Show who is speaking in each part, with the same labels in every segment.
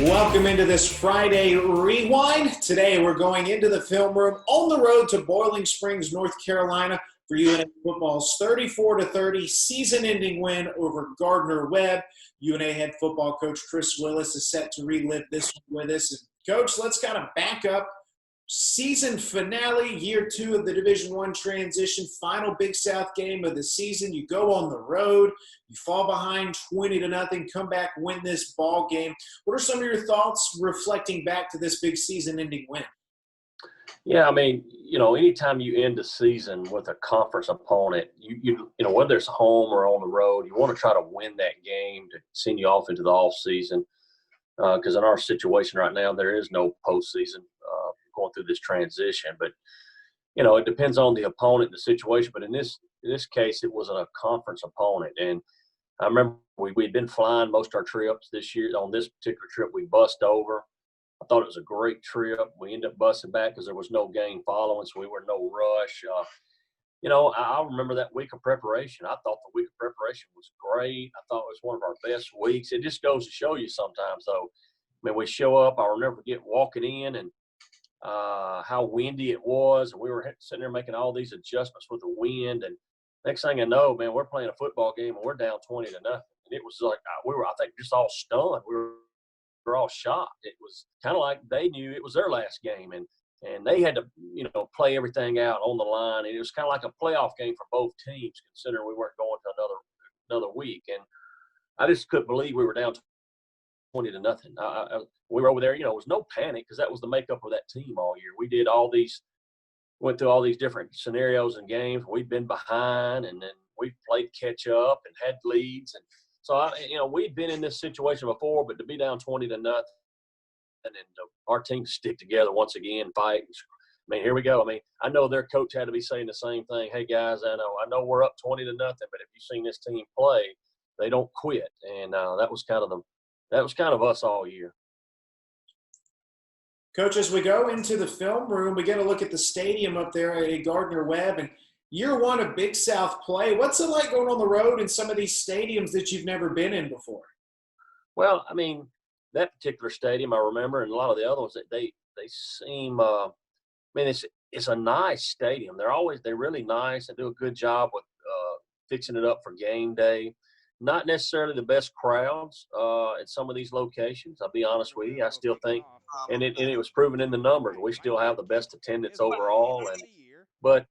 Speaker 1: Welcome into this Friday Rewind. Today we're going into the film room on the road to Boiling Springs, North Carolina for UNA football's 34-30 season-ending win over Gardner Webb. UNA head football coach Chris Willis is set to relive this one with us. And Coach, let's kind of back up. Season finale, year 2 of the Division I transition, final Big South game of the season. You go on the road, you fall behind 20-0, come back, win this ball game. What are some of your thoughts reflecting back to this big season-ending win?
Speaker 2: Yeah, I mean, anytime you end a season with a conference opponent, you whether it's home or on the road, you want to try to win that game to send you off into the off season. Because in our situation right now, there is no postseason going through this transition. But it depends on the opponent, the situation. But in this case, it was a conference opponent, and I remember we'd been flying most of our trips this year. On this particular trip, we bussed over. I thought it was a great trip. We ended up bussing back because there was no game following, so we were in no rush. I remember that week of preparation. I thought the week of preparation was great. I thought it was one of our best weeks. It just goes to show you sometimes, though. I mean, we show up. I'll never forget walking in and how windy it was. And we were sitting there making all these adjustments with the wind. And next thing I know, man, we're playing a football game and we're down 20-0. And it was like I think, just all stunned. We were all shocked. It was kind of like they knew it was their last game. And they had to, play everything out on the line. And it was kind of like a playoff game for both teams, considering we weren't going to another week. And I just couldn't believe we were down 20-0. We were over there, it was no panic because that was the makeup of that team all year. We went through all these different scenarios and games. We'd been behind, and then we played catch up and had leads. And so, we'd been in this situation before, but to be down 20-0 and then our team stick together once again, fight. I mean, here we go. I mean, I know their coach had to be saying the same thing. Hey guys, I know we're up 20-0, but if you've seen this team play, they don't quit. And that was kind of us all year.
Speaker 1: Coach, as we go into the film room, we get a look at the stadium up there at Gardner Webb, and year 1 of Big South play. What's it like going on the road in some of these stadiums that you've never been in before? Well,
Speaker 2: I mean, that particular stadium I remember, and a lot of the other ones, they seem. It's a nice stadium. They're really nice. They do a good job with fixing it up for game day. Not necessarily the best crowds at some of these locations. I'll be honest with you. I still think, and it was proven in the numbers, we still have the best attendance overall. But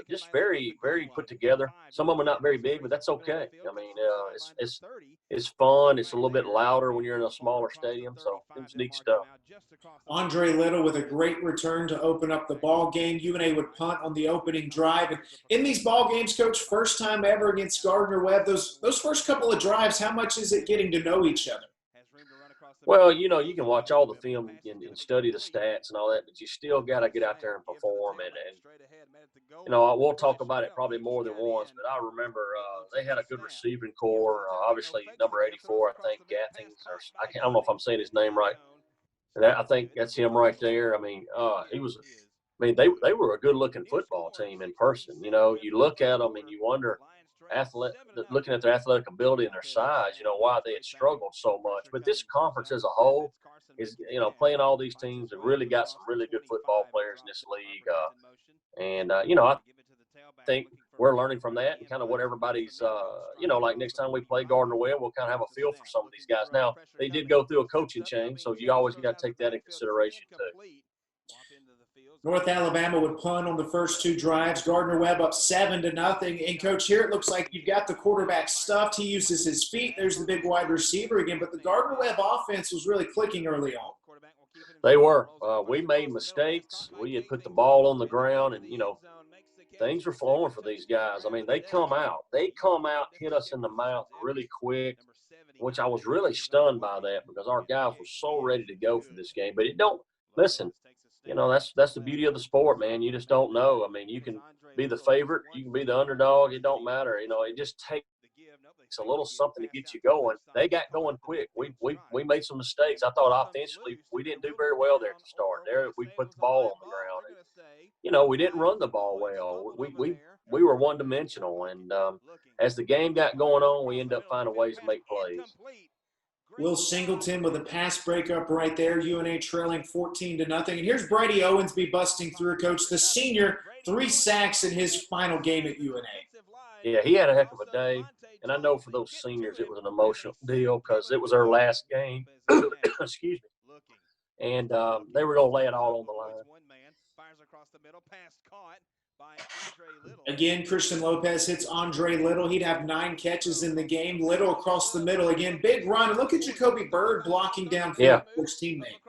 Speaker 2: just very, very put together. Some of them are not very big, but that's okay. I mean, it's fun. It's a little bit louder when you're in a smaller stadium, so it's neat stuff.
Speaker 1: Andre Little with a great return to open up the ball game. UNA would punt on the opening drive. And in these ball games, Coach, first time ever against Gardner Webb, those first couple of drives, how much is it getting to know each other?
Speaker 2: Well, you can watch all the film and study the stats and all that, but you still got to get out there and perform. And we'll talk about it probably more than once, but I remember they had a good receiving core. Obviously, number 84, I think, Gathings, I don't know if I'm saying his name right. I think that's him right there. I mean, they were a good-looking football team in person. You look at them and you wonder, looking at their athletic ability and their size, why they had struggled so much. But this conference as a whole is, playing all these teams have really got some really good football players in this league. I think we're learning from that and kind of what everybody's, like next time we play Gardner Webb, we'll kind of have a feel for some of these guys. Now, they did go through a coaching change, so you always got to take that in consideration too.
Speaker 1: North Alabama would punt on the first 2 drives. Gardner Webb up 7-0. And, Coach, here it looks like you've got the quarterback stuffed. He uses his feet. There's the big wide receiver again. But the Gardner Webb offense was really clicking early on.
Speaker 2: They were. We made mistakes. We had put the ball on the ground, and, things were flowing for these guys. I mean, they come out, hit us in the mouth really quick, which I was really stunned by that because our guys were so ready to go for this game. But listen, that's the beauty of the sport, man. You just don't know. I mean, you can be the favorite, you can be the underdog. It don't matter. It just takes a little something to get you going. They got going quick. We made some mistakes. I thought offensively we didn't do very well there at the start. There we put the ball on the ground. And, we didn't run the ball well. We were one-dimensional. And as the game got going on, we ended up finding ways to make plays.
Speaker 1: Will Singleton with a pass breakup right there. UNA trailing 14-0. And here's Brady Owensby busting through, Coach. The senior, 3 sacks in his final game at UNA.
Speaker 2: Yeah, he had a heck of a day. And I know for those seniors it was an emotional deal because it was their last game. Excuse me. And they were going to lay it all on the line.
Speaker 1: Again, Christian Lopez hits Andre Little. He'd have 9 catches in the game. Little across the middle again. Big run. And look at Jacoby Bird blocking downfield for his teammate.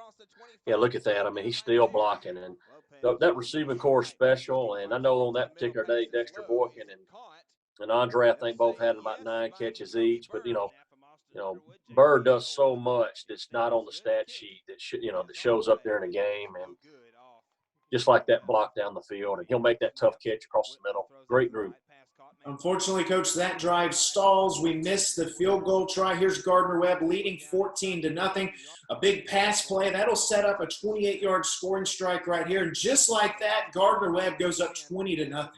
Speaker 2: Yeah, look at that. I mean, he's still blocking. And that receiving core is special. And I know on that particular day, Dexter Boykin and Andre, I think, both had about 9 catches each. But, you know, Bird does so much that's not on the stat sheet that shows up there in a game, and just like that block down the field, and he'll make that tough catch across the middle. Great group.
Speaker 1: Unfortunately, Coach, that drive stalls. We missed the field goal try. Here's Gardner Webb leading 14-0. A big pass play. That'll set up a 28-yard scoring strike right here. And just like that, Gardner Webb goes up 20-0.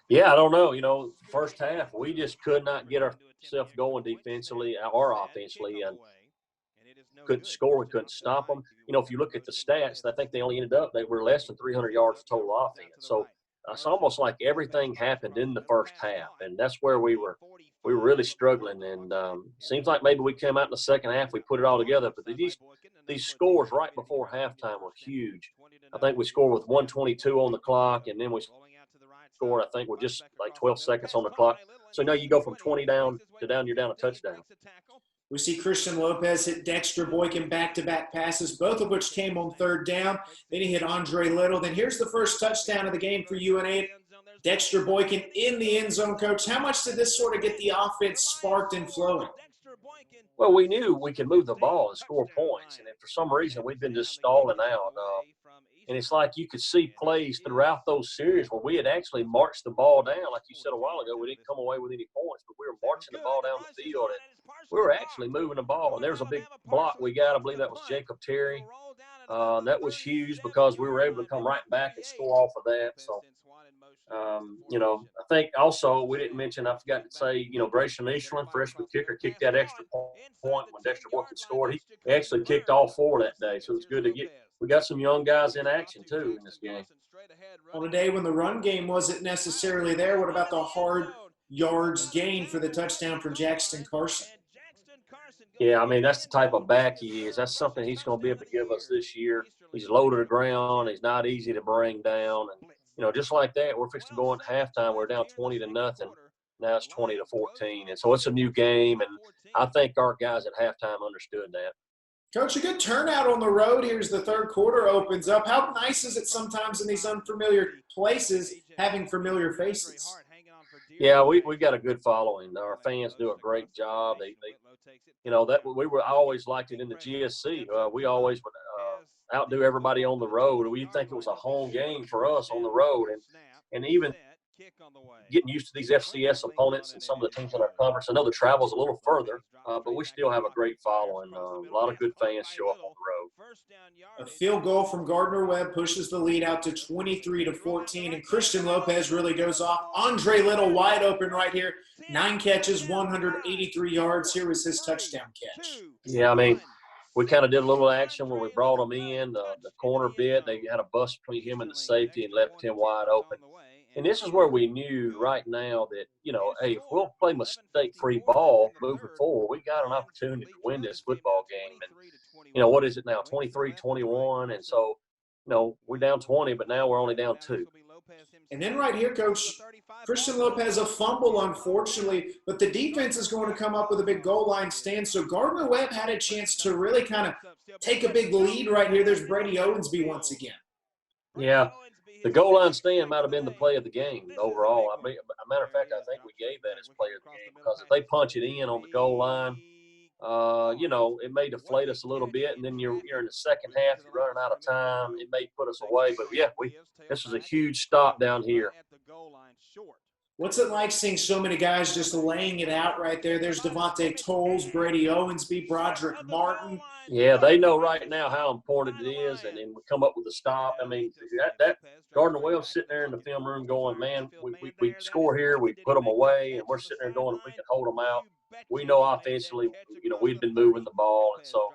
Speaker 2: Yeah, I don't know. First half, we just could not get ourselves going defensively or offensively, and couldn't score. We couldn't stop them. If you look at the stats, I think they were less than 300 yards total offense. So it's almost like everything happened in the first half, and that's where we were really struggling. And seems like maybe we came out in the second half, we put it all together. But these scores right before halftime were huge. I think we scored with 1:22 on the clock, and then we scored, I think, with just like 12 seconds on the clock. So now you go from 20 down to you're down a touchdown.
Speaker 1: We see Christian Lopez hit Dexter Boykin back-to-back passes, both of which came on 3rd down. Then he hit Andre Little. Then here's the first touchdown of the game for UNA. Dexter Boykin in the end zone, Coach. How much did this sort of get the offense sparked and flowing?
Speaker 2: Well, we knew we could move the ball and score points, and for some reason we've been just stalling out. And it's like you could see plays throughout those series where we had actually marched the ball down. Like you said a while ago, we didn't come away with any points, but we were marching the ball down the field, and we were actually moving the ball. And there was a big block we got. I believe that was Jacob Terry. That was huge because we were able to come right back and score off of that. So, I think also we didn't mention, I forgot to say, Grayson Eastland, freshman kicker, kicked that extra point when Dexter Boykin scored. He actually kicked all 4 that day, so it was good to get. We got some young guys in action, too, in this game.
Speaker 1: On a day when the run game wasn't necessarily there, what about the hard yards gained for the touchdown from Jackson Carson?
Speaker 2: Yeah, I mean, that's the type of back he is. That's something he's going to be able to give us this year. He's low to the ground. He's not easy to bring down. And, just like that, we're fixing to go into halftime. We're down 20-0. Now it's 20-14. And so it's a new game, and I think our guys at halftime understood that.
Speaker 1: Coach, a good turnout on the road. Here's the third quarter opens up. How nice is it sometimes in these unfamiliar places having familiar faces?
Speaker 2: Yeah, we got a good following. Our fans do a great job. I always liked it in the GSC. We always would outdo everybody on the road. We think it was a home game for us on the road, and even getting used to these FCS opponents and some of the teams in our conference. I know the travel's a little further, but we still have a great following. A lot of good fans show up on the road.
Speaker 1: A field goal from Gardner Webb pushes the lead out to 23-14, and Christian Lopez really goes off. Andre Little wide open right here. 9 catches, 183 yards. Here was his touchdown catch.
Speaker 2: Yeah, I mean, we kind of did a little action where we brought him in, the corner bit. They had a bust between him and the safety and left him wide open. And this is where we knew right now that, hey, if we'll play mistake-free ball moving forward, we got an opportunity to win this football game. And, what is it now, 23-21? And so, we're down 20, but now we're only down 2.
Speaker 1: And then right here, Coach, Christian Lopez, a fumble, unfortunately, but the defense is going to come up with a big goal line stand. So Gardner Webb had a chance to really kind of take a big lead right here. There's Brady Owensby once again.
Speaker 2: Yeah. The goal line stand might have been the play of the game overall. I mean, as a matter of fact, I think we gave that as play of the game because if they punch it in on the goal line, it may deflate us a little bit, and then you're in the second half, you're running out of time. It may put us away, but yeah, this was a huge stop down here.
Speaker 1: What's it like seeing so many guys just laying it out right there? There's Devontae Tolles, Brady Owensby, Broderick Martin.
Speaker 2: Yeah, they know right now how important it is, and we come up with a stop. I mean, that Gardner Webb sitting there in the film room going, man, we score here, we put them away, and we're sitting there going, if we can hold them out. We know offensively, we've been moving the ball, and so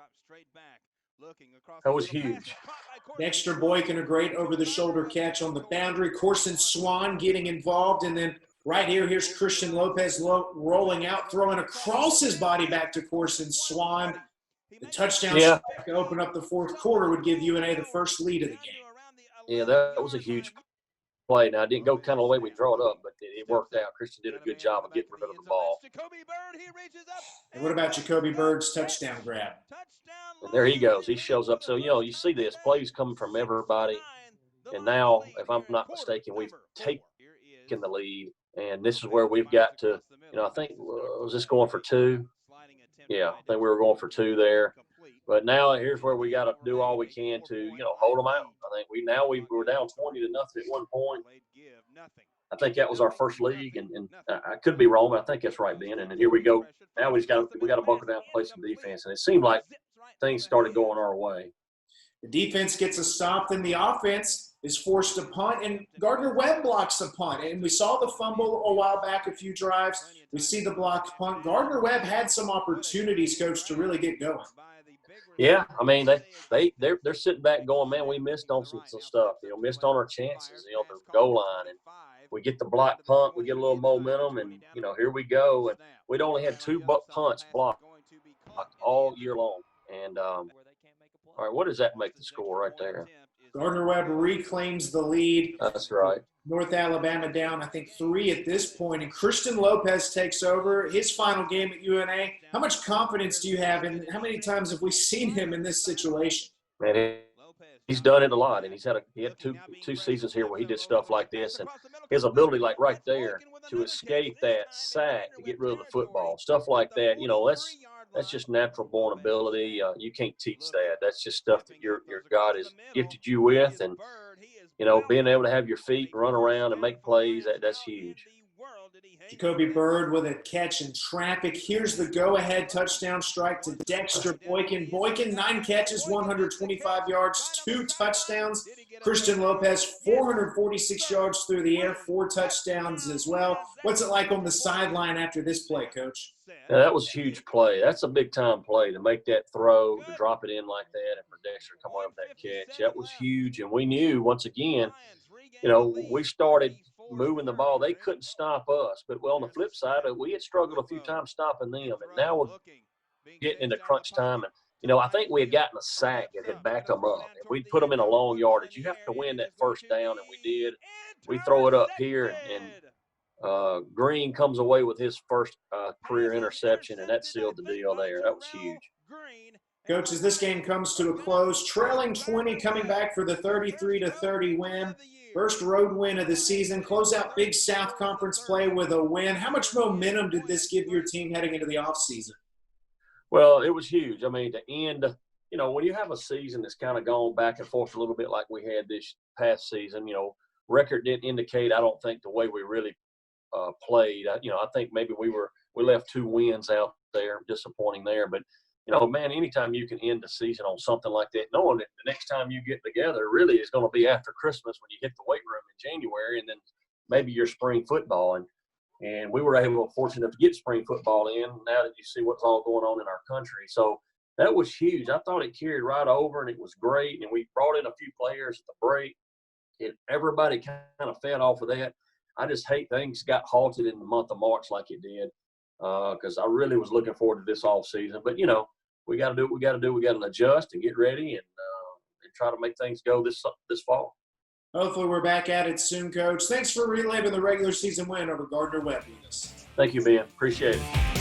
Speaker 2: that was huge.
Speaker 1: Dexter Boykin, a great over-the-shoulder catch on the boundary. Corson Swan getting involved, and then right here, here's Christian Lopez rolling out, throwing across his body back to Corson Swan. The touchdown strike to open up the fourth quarter would give UNA the first lead of the game.
Speaker 2: Yeah, that was a huge play. Now, it didn't go kind of the way we draw it up, but it worked out. Christian did a good job of getting rid of the ball.
Speaker 1: And what about Jacoby Bird's touchdown grab?
Speaker 2: And there he goes. He shows up. So, you see this. Plays coming from everybody. And now, if I'm not mistaken, we've taken the lead. And this is where we've got to, I think, was this going for 2? Yeah, I think we were going for 2 there. But now here's where we got to do all we can to, hold them out. I think we were down 20-0 at one point. I think that was our first league, and I could be wrong, but I think that's right, Ben. And then here we go. Now we got to buckle down and play some defense. And it seemed like things started going our way.
Speaker 1: The defense gets a stop, then the offense is forced to punt, and Gardner Webb blocks the punt. And we saw the fumble a while back, a few drives. We see the blocked punt. Gardner Webb had some opportunities, Coach, to really get going.
Speaker 2: Yeah, I mean, they're sitting back going, man, we missed on some stuff. Missed on our chances, the goal line. And we get the block punt, we get a little momentum, and, here we go. And we'd only had 2 punts blocked all year long. And, all right, what does that make the score right there?
Speaker 1: Gardner Webb reclaims the lead.
Speaker 2: That's right.
Speaker 1: North Alabama down, I think, 3 at this point. And Christian Lopez takes over his final game at UNA. How much confidence do you have, and how many times have we seen him in this situation?
Speaker 2: Man, he's done it a lot, and he had two seasons here where he did stuff like this. And his ability, like right there, to escape that sack, to get rid of the football, stuff like that, that's just natural born ability. You can't teach that. That's just stuff that your God has gifted you with. And, being able to have your feet run around and make plays, that's huge.
Speaker 1: Jacoby Bird with a catch in traffic. Here's the go-ahead touchdown strike to Dexter Boykin. Boykin, 9 catches, 125 yards, 2 touchdowns. Christian Lopez, 446 yards through the air, 4 touchdowns as well. What's it like on the sideline after this play, Coach?
Speaker 2: Yeah, that was a huge play. That's a big-time play to make that throw, to drop it in like that, and for Dexter to come up with that catch. That was huge, and we knew, once again, we started – moving the ball. They couldn't stop us. But, on the flip side, we had struggled a few times stopping them. And now we're getting into crunch time. And, I think we had gotten a sack that had backed them up. And we'd put them in a long yardage. You have to win that first down, and we did. We throw it up here, and Green comes away with his first career interception, and that sealed the deal there. That was huge.
Speaker 1: Coach, as this game comes to a close, trailing 20, coming back for the 33-30 win. First road win of the season. Close out Big South Conference play with a win. How much momentum did this give your team heading into the offseason?
Speaker 2: Well, it was huge. I mean, to end, when you have a season that's kind of gone back and forth a little bit like we had this past season, record didn't indicate, I don't think, the way we really played. I think maybe we left 2 wins out there, disappointing there. But, man, anytime you can end the season on something like that, knowing that the next time you get together really is going to be after Christmas when you hit the weight room in January, and then maybe your spring football. And we were fortunate to get spring football in now that you see what's all going on in our country. So that was huge. I thought it carried right over, and it was great. And we brought in a few players at the break. Everybody kind of fed off of that. I just hate things got halted in the month of March like it did. Because I really was looking forward to this off season. But, we got to do what we got to do. We got to adjust and get ready and try to make things go this fall.
Speaker 1: Hopefully we're back at it soon, Coach. Thanks for reliving the regular season win over Gardner Webb with us.
Speaker 2: Thank you, Ben. Appreciate it.